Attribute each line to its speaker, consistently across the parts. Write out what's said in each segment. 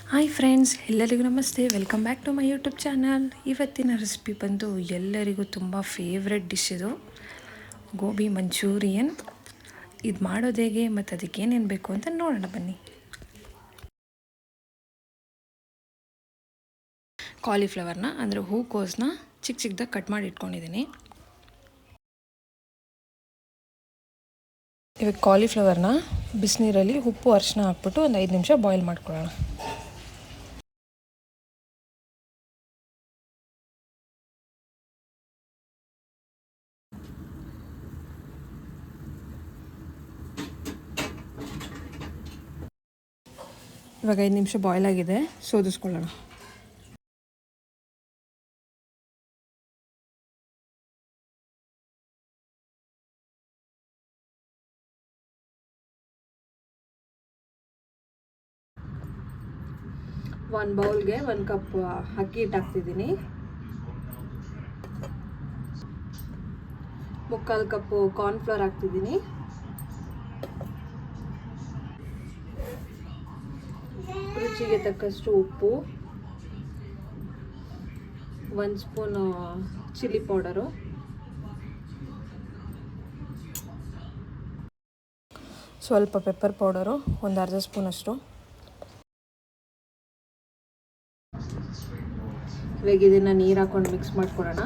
Speaker 1: Hi friends, ಎಲ್ಲರಿಗೂ ನಮಸ್ತೆ. Welcome back to my YouTube channel. ಇವತ್ತಿನ ರೆಸಿಪಿ ಬಂದು ಎಲ್ಲರಿಗೂ ತುಂಬ ಫೇವ್ರೆಟ್ ಡಿಶ್ ಇದು, ಗೋಬಿ ಮಂಚೂರಿಯನ್. ಇದು ಮಾಡೋದು ಹೇಗೆ ಮತ್ತು ಅದಕ್ಕೆ ಏನೇನು ಬೇಕು ಅಂತ ನೋಡೋಣ ಬನ್ನಿ. ಕಾಲಿಫ್ಲವರ್ನ ಅಂದರೆ ಹೂಕೋಸನ್ನ ಚಿಕ್ಕ ಚಿಕ್ಕದಾಗಿ ಕಟ್ ಮಾಡಿ ಇಟ್ಕೊಂಡಿದ್ದೀನಿ. ಇವಾಗ ಕಾಲಿಫ್ಲವರ್ನ ಬಿಸಿನೀರಲ್ಲಿ ಉಪ್ಪು ಅರಿಶಿನ ಹಾಕ್ಬಿಟ್ಟು ಒಂದು 5 ನಿಮಿಷ ಬಾಯ್ಲ್ ಮಾಡ್ಕೊಳ್ಳೋಣ. ಇವಾಗ 5 ನಿಮಿಷ ಬಾಯ್ಲ್ ಆಗಿದೆ, ಸೋದಿಸ್ಕೊಳ್ಳೋಣ. ಒಂದು ಬೌಲ್ಗೆ 1 ಕಪ್ ಅಕ್ಕಿ ಹಿಟ್ಟು ಹಾಕ್ತಿದ್ದೀನಿ. 3/4 ಕಪ್ಪು ಕಾರ್ನ್ಫ್ಲವರ್ ಹಾಕ್ತಿದ್ದೀನಿ. ರುಚಿಗೆ ತಕ್ಕಷ್ಟು ಉಪ್ಪು, 1 ಸ್ಪೂನು ಚಿಲ್ಲಿ ಪೌಡರು, ಸ್ವಲ್ಪ ಪೆಪ್ಪರ್ ಪೌಡರು, ಒಂದು ಅರ್ಧ ಸ್ಪೂನಷ್ಟು. ಇವಾಗ ಇದನ್ನು ನೀರು ಹಾಕ್ಕೊಂಡು ಮಿಕ್ಸ್ ಮಾಡ್ಕೊಳ್ಳೋಣ.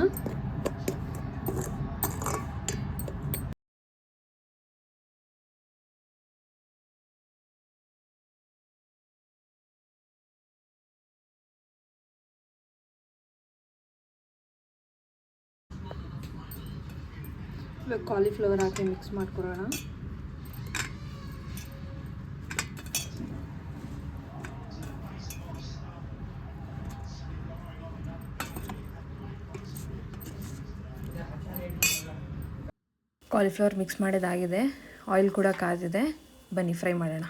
Speaker 1: ಇವಾಗ ಕಾಲಿಫ್ಲವರ್ ಹಾಕಿ ಮಿಕ್ಸ್ ಮಾಡ್ಕೊಳ್ಳೋಣ. ಕಾಲಿಫ್ಲವರ್ ಮಿಕ್ಸ್ ಮಾಡೋದಾಗಿದೆ, ಆಯಿಲ್ ಕೂಡ ಕಾದಿದೆ. ಬನ್ನಿ ಫ್ರೈ ಮಾಡೋಣ.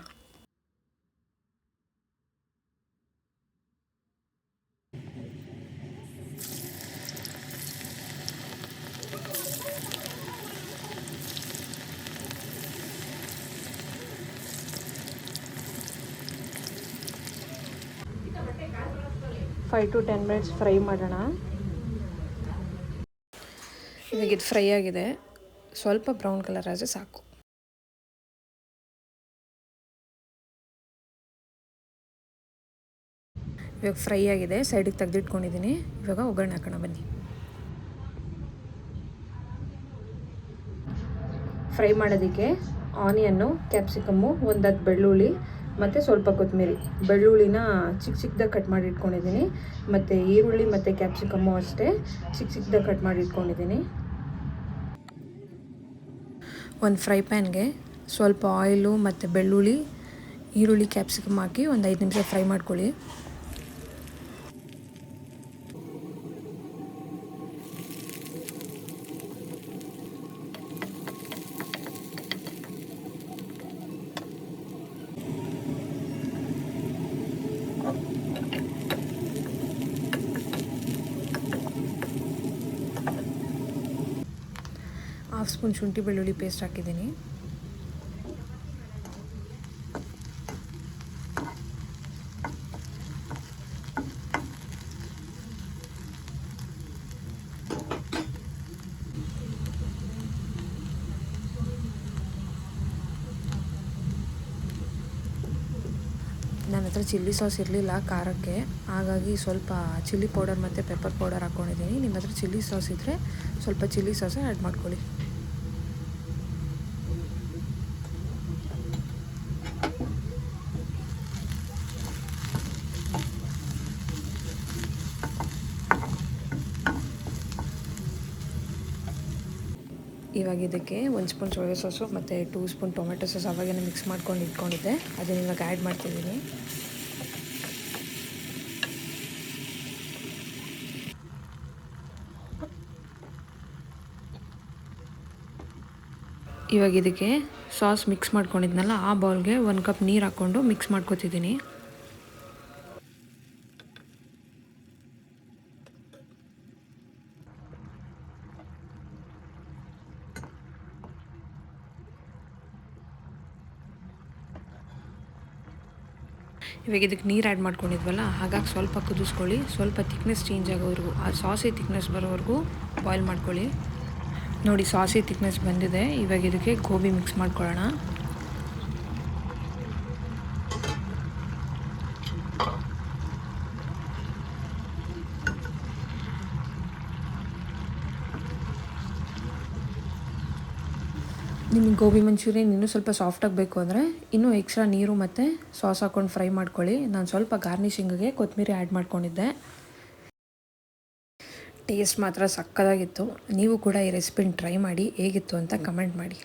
Speaker 1: ಫೈವ್ ಟು 10 ಮಿನಿಟ್ಸ್ ಫ್ರೈ ಮಾಡೋಣ. ಇವಾಗ ಇದು ಫ್ರೈ ಆಗಿದೆ, ಸ್ವಲ್ಪ ಬ್ರೌನ್ ಕಲರ್ ಆದರೆ ಸಾಕು. ಇವಾಗ ಫ್ರೈ ಆಗಿದೆ, ಸೈಡಿಗೆ ತೆಗೆದಿಟ್ಕೊಂಡಿದ್ದೀನಿ. ಇವಾಗ ಒಗ್ಗರಣೆ ಹಾಕೋಣ ಬನ್ನಿ. ಫ್ರೈ ಮಾಡೋದಕ್ಕೆ ಆನಿಯನ್ನು, ಕ್ಯಾಪ್ಸಿಕಮ್ಮು, 1 10 ಬೆಳ್ಳುಳ್ಳಿ ಮತ್ತು ಸ್ವಲ್ಪ ಕೊತ್ತಂಬರಿ. ಬೆಳ್ಳುಳ್ಳಿನ ಚಿಕ್ಕ ಚಿಕ್ಕದಾಗಿ ಕಟ್ ಮಾಡಿ ಇಟ್ಕೊಂಡಿದ್ದೀನಿ, ಮತ್ತು ಈರುಳ್ಳಿ ಮತ್ತು ಕ್ಯಾಪ್ಸಿಕಮ್ಮು ಅಷ್ಟೇ ಚಿಕ್ಕ ಚಿಕ್ಕದಾಗಿ ಕಟ್ ಮಾಡಿ ಇಟ್ಕೊಂಡಿದ್ದೀನಿ. ಒಂದು ಫ್ರೈ ಪ್ಯಾನ್ಗೆ ಸ್ವಲ್ಪ ಆಯಿಲು ಮತ್ತು ಬೆಳ್ಳುಳ್ಳಿ, ಈರುಳ್ಳಿ, ಕ್ಯಾಪ್ಸಿಕಮ್ ಹಾಕಿ ಒಂದು 5 ನಿಮಿಷ ಫ್ರೈ ಮಾಡ್ಕೊಳ್ಳಿ. ಹಾಫ್ ಸ್ಪೂನ್ ಶುಂಠಿ ಬೆಳ್ಳುಳ್ಳಿ ಪೇಸ್ಟ್ ಹಾಕಿದ್ದೀನಿ. ನನ್ನ ಹತ್ರ ಚಿಲ್ಲಿ ಸಾಸ್ ಇರಲಿಲ್ಲ ಖಾರಕ್ಕೆ, ಹಾಗಾಗಿ ಸ್ವಲ್ಪ ಚಿಲ್ಲಿ ಪೌಡರ್ ಮತ್ತು ಪೆಪ್ಪರ್ ಪೌಡರ್ ಹಾಕ್ಕೊಂಡಿದ್ದೀನಿ. ನಿಮ್ಮ ಹತ್ರ ಚಿಲ್ಲಿ ಸಾಸ್ ಇದ್ದರೆ ಸ್ವಲ್ಪ ಚಿಲ್ಲಿ ಸಾಸ್ ಆ್ಯಡ್ ಮಾಡ್ಕೊಳ್ಳಿ. ಇವಾಗ ಇದಕ್ಕೆ 1 ಸ್ಪೂನ್ ಸೋಯಾ ಸಾಸು ಮತ್ತು 2 ಸ್ಪೂನ್ ಟೊಮೆಟೊ ಸಾಸ್ ಅವಾಗೇ ಮಿಕ್ಸ್ ಮಾಡ್ಕೊಂಡು ಇಟ್ಕೊಂಡಿದ್ದೆ, ಅದನ್ನು ಇವಾಗ ಆ್ಯಡ್ ಮಾಡ್ತಿದ್ದೀನಿ. ಇವಾಗ ಇದಕ್ಕೆ ಸಾಸ್ ಮಿಕ್ಸ್ ಮಾಡ್ಕೊಂಡಿದ್ನಲ್ಲ, ಆ ಬೌಲ್ಗೆ 1 ಕಪ್ ನೀರು ಹಾಕ್ಕೊಂಡು ಮಿಕ್ಸ್ ಮಾಡ್ಕೊತಿದ್ದೀನಿ. ಇವಾಗ ಇದಕ್ಕೆ ನೀರು ಆ್ಯಡ್ ಮಾಡ್ಕೊಂಡಿದ್ವಲ್ಲ, ಹಾಗಾಗಿ ಸ್ವಲ್ಪ ಕುದಿಸ್ಕೊಳ್ಳಿ. ಸ್ವಲ್ಪ ಥಿಕ್ನೆಸ್ ಚೇಂಜ್ ಆಗೋವರೆಗೂ, ಆ ಸಾಸಿ ಥಿಕ್ನೆಸ್ ಬರೋವರೆಗೂ ಬಾಯ್ಲ್ ಮಾಡ್ಕೊಳ್ಳಿ. ನೋಡಿ ಸಾಸಿ ಥಿಕ್ನೆಸ್ ಬಂದಿದೆ. ಇವಾಗ ಇದಕ್ಕೆ ಗೋಬಿ ಮಿಕ್ಸ್ ಮಾಡ್ಕೊಳ್ಳೋಣ. ನಿಮಗೆ ಗೋಬಿ ಮಂಚೂರಿಯನ್ ಇನ್ನೂ ಸ್ವಲ್ಪ ಸಾಫ್ಟಾಗಿ ಬೇಕು ಅಂದರೆ ಇನ್ನೂ ಎಕ್ಸ್ಟ್ರಾ ನೀರು ಮತ್ತು ಸಾಸ್ ಹಾಕ್ಕೊಂಡು ಫ್ರೈ ಮಾಡ್ಕೊಳ್ಳಿ. ನಾನು ಸ್ವಲ್ಪ ಗಾರ್ನಿಷಿಂಗಿಗೆ ಕೊತ್ತಂಬರಿ ಆ್ಯಡ್ ಮಾಡ್ಕೊಂಡಿದ್ದೆ. ಟೇಸ್ಟ್ ಮಾತ್ರ ಸಕ್ಕತ್ತಾಗಿತ್ತು. ನೀವು ಕೂಡ ಈ ರೆಸಿಪಿನ ಟ್ರೈ ಮಾಡಿ, ಹೇಗಿತ್ತು ಅಂತ ಕಮೆಂಟ್ ಮಾಡಿ.